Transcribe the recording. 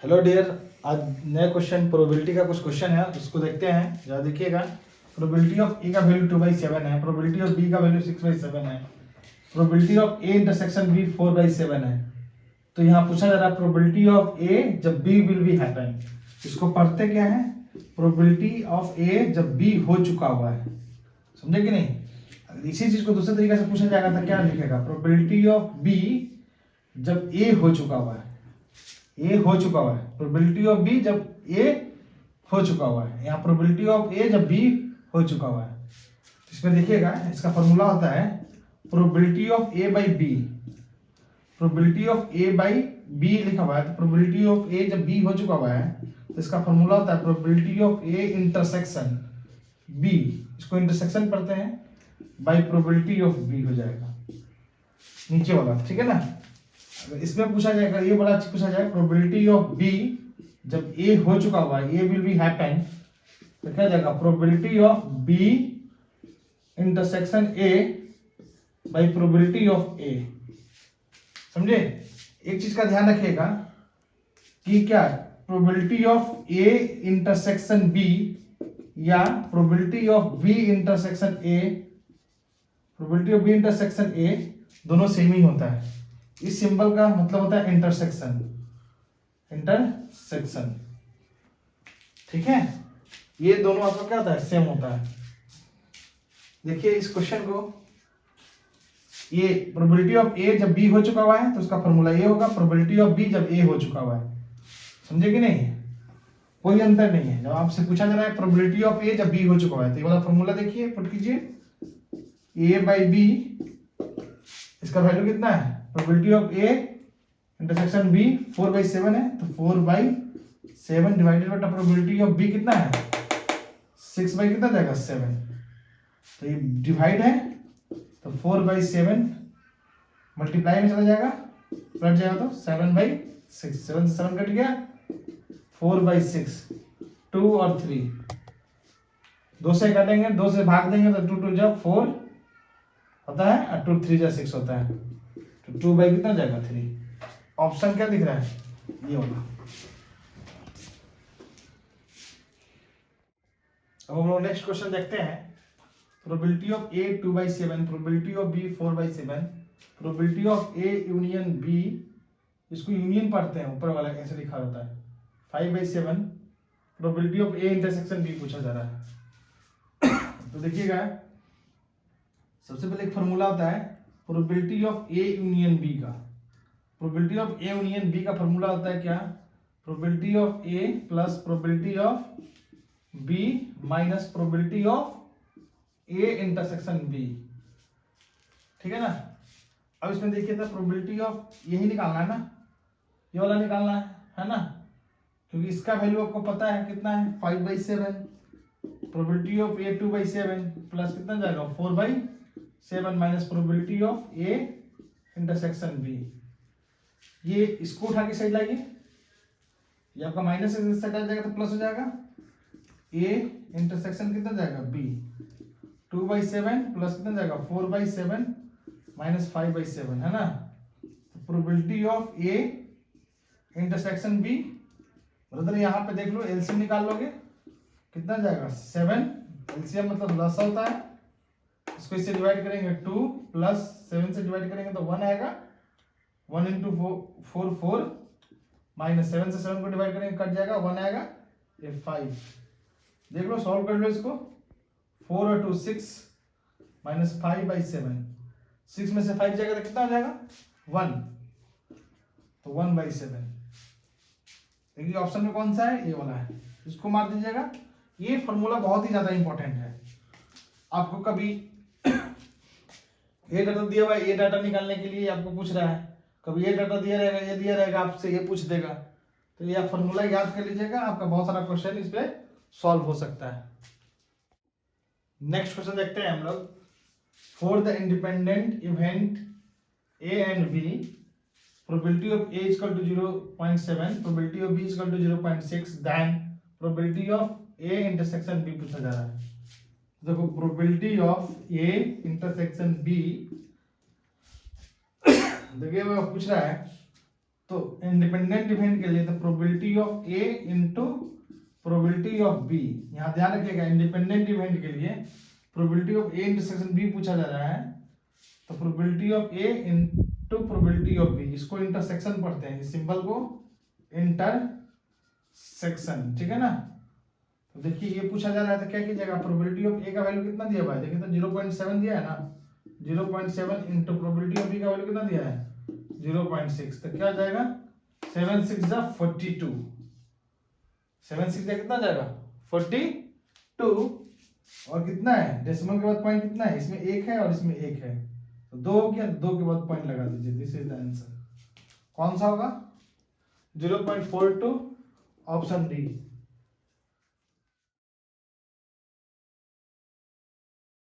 Hello dear, आज नया question probability का कुछ क्वेश्चन है, उसको देखते हैं। जरा देखिएगा। प्रोबेबिलिटी ऑफ ए का वैल्यू 2/7 है, प्रोबेबिलिटी ऑफ बी का वैल्यू 6/7 है, probability of A intersection b 4/7 है। तो यहाँ पूछा जा रहा है प्रोबेबिलिटी ऑफ ए जब बी विल बी हैपन। इसको पढ़ते क्या है? प्रोबेबिलिटी ऑफ ए जब बी हो चुका हुआ है। समझे कि नहीं? अगर इसी चीज को दूसरे तरीके से पूछा जाएगा तो क्या लिखेगा? प्रोबेबिलिटी ऑफ बी जब ए हो चुका हुआ है। ए हो चुका हुआ है, प्रोबेबिलिटी ऑफ बी जब ए हो चुका हुआ है। यहाँ प्रोबेबिलिटी ऑफ ए जब बी हो चुका हुआ है। इसमें देखिएगा, इसका फॉर्मूला होता है probability of a by b. Probability of a by b लिखा हुआ है, तो प्रोबेबिलिटी ऑफ ए जब बी हो चुका हुआ है तो इसका फॉर्मूला होता है probability of A intersection b. इसको इंटरसेक्शन पढ़ते हैं बाई प्रोबेबिलिटी ऑफ बी हो जाएगा नीचे वाला, ठीक है ना। अगर इसमें पूछा जाएगा, ये बड़ा अच्छा पूछा जाए, प्रोबेबिलिटी ऑफ बी जब ए हो चुका हुआ है, ए विल बी हैपन, तो क्या जाएगा? Probability of B intersection A by probability of A. समझे? एक चीज का ध्यान रखिएगा कि क्या probability of A intersection B या probability of B intersection A, probability of B intersection A दोनों सेम ही होता है। इस सिंबल का मतलब होता है इंटरसेक्शन, इंटरसेक्शन, ठीक है। ये दोनों आपका क्या होता है? सेम होता है। देखिए इस क्वेश्चन को, ये प्रोबेबिलिटी ऑफ ए जब बी हो चुका हुआ है तो उसका फॉर्मूला ये होगा प्रोबेबिलिटी ऑफ बी जब ए हो चुका हुआ है। समझे कि नहीं? कोई अंतर नहीं है। जब आपसे पूछा जा रहा है प्रोबेबिलिटी ऑफ ए जब बी हो चुका हुआ है तो ये वाला फॉर्मूला देखिए, पुट कीजिए, ए बाई बी, इसका वैल्यू कितना है? Probability of A intersection b 4/7 है, तो 4/7 divided by probability of b कितना है? 6 बाई कितना जाएगा? 7। तो ये डिवाइड है तो 4/7 मल्टीप्लाई में चला जाएगा, कट जाएगा तो 7/6, 7 से 7 कट गया, 4/6, 2 और 3, 2 से काटेंगे, 2 से भाग देंगे तो 2 2 जा 4 होता है और 2 3 जा 6 होता है, तो 2 बाई कितना जाएगा? 3। ऑप्शन क्या दिख रहा है? ये होगा। अब हम लोग नेक्स्ट क्वेश्चन देखते हैं। Probability of a 2/7, probability of b 4/7, probability of A union b, इसको यूनियन पढ़ते हैं, ऊपर वाला कैसे लिखा होता है 5/7, probability of A intersection b पूछा जा रहा है। तो देखिएगा, सबसे पहले एक फॉर्मूला होता है probability of A union B का। Probability of A union B का फॉर्मूला होता है क्या? Probability of A plus probability of B minus probability of A intersection B, ठीक है ना। अब इसमें देखिए तो प्रोबेबिलिटी ऑफ यही निकालना है ना, ये वाला निकालना है ना, क्योंकि इसका वैल्यू आपको पता है कितना है? 5/7। प्रोबेबिलिटी ऑफ ए 2/7 प्लस कितना जाएगा? 4/7 minus probability of A intersection b. ये इसको उठा के साइड लाइए, ये आपका माइनस से साइड आ जाएगा तो प्लस हो जाएगा। ए इंटरसेक्शन कितना जाएगा? बी, 2/7 प्लस कितना जाएगा? 4/7 माइनस 5/7, है ना। Probability of A intersection b, brother यहाँ पे देख लो, एलसीएम निकाल लोगे कितना जाएगा? 7। एलसीएम मतलब लसा होता है, इसको इससे डिवाइड करेंगे 2 प्लस 7 से डिवाइड करेंगे तो 1 आएगा, 1 इंटू 4 4 माइनस 7 से 7 को डिवाइड करेंगे कट जाएगा, 1 आएगा, ये 5। देख लो, सॉल्व कर लो इसको, 4 और 2 6 माइनस 5/7, 6 में से 5 जाएगा तो कितना हो जाएगा? 1, तो 1/7। देखिए ऑप्शन में कौन सा है? ये वाला है, इसको मार दीजिएगा। ये फॉर्मूला बहुत ही ज्यादा इंपॉर्टेंट है। आपको कभी ये डाटा दिया हुआ है, ये डाटा निकालने के लिए आपको पूछ रहा है, कभी ये डाटा दिया रहेगा, ये दिया रहेगा, आपसे ये पूछ देगा, तो ये फॉर्मूला याद कर लीजिएगा, आपका बहुत सारा क्वेश्चन इस पे सॉल्व हो सकता है। नेक्स्ट क्वेश्चन देखते हैं हम लोग। For the independent event a and b, probability of a is equal to 0.7, probability of b is equal to 0.6, then probability of A intersection b पूछा जा रहा है। देखो probability of A intersection b देखिए वो पूछ रहा है, तो इंडिपेंडेंट इवेंट के लिए तो probability of a into probability of b, यहाँ ध्यान रखिएगा इंडिपेंडेंट इवेंट के लिए probability of A intersection b पूछा जा रहा है, तो probability of a into probability of b, इसको इंटरसेक्शन पढ़ते हैं, इस सिंबल को इंटरसेक्शन, ठीक है ना। तो देखिए ये पूछा जा रहा है तो क्या कीजिएगा, प्रोबेबिलिटी ऑफ ए का वैल्यू कितना दिया हुआ है, देखिए तो 0.7 दिया है ना, 0.7 इंटू प्रोबेबिलिटी ऑफ बी का वैल्यू कितना दिया है 0.6, तो क्या हो जाएगा 7 6 जा 42, 7 6 जा कितना जाएगा 42, और कितना है डेसिमल के बाद पॉइंट कितना है, इसमें एक है और इसमें एक है, तो दो हो गया, दो के बाद पॉइंट लगा दीजिए, दिस इज द आंसर। कौन सा होगा 0.42, ऑप्शन डी।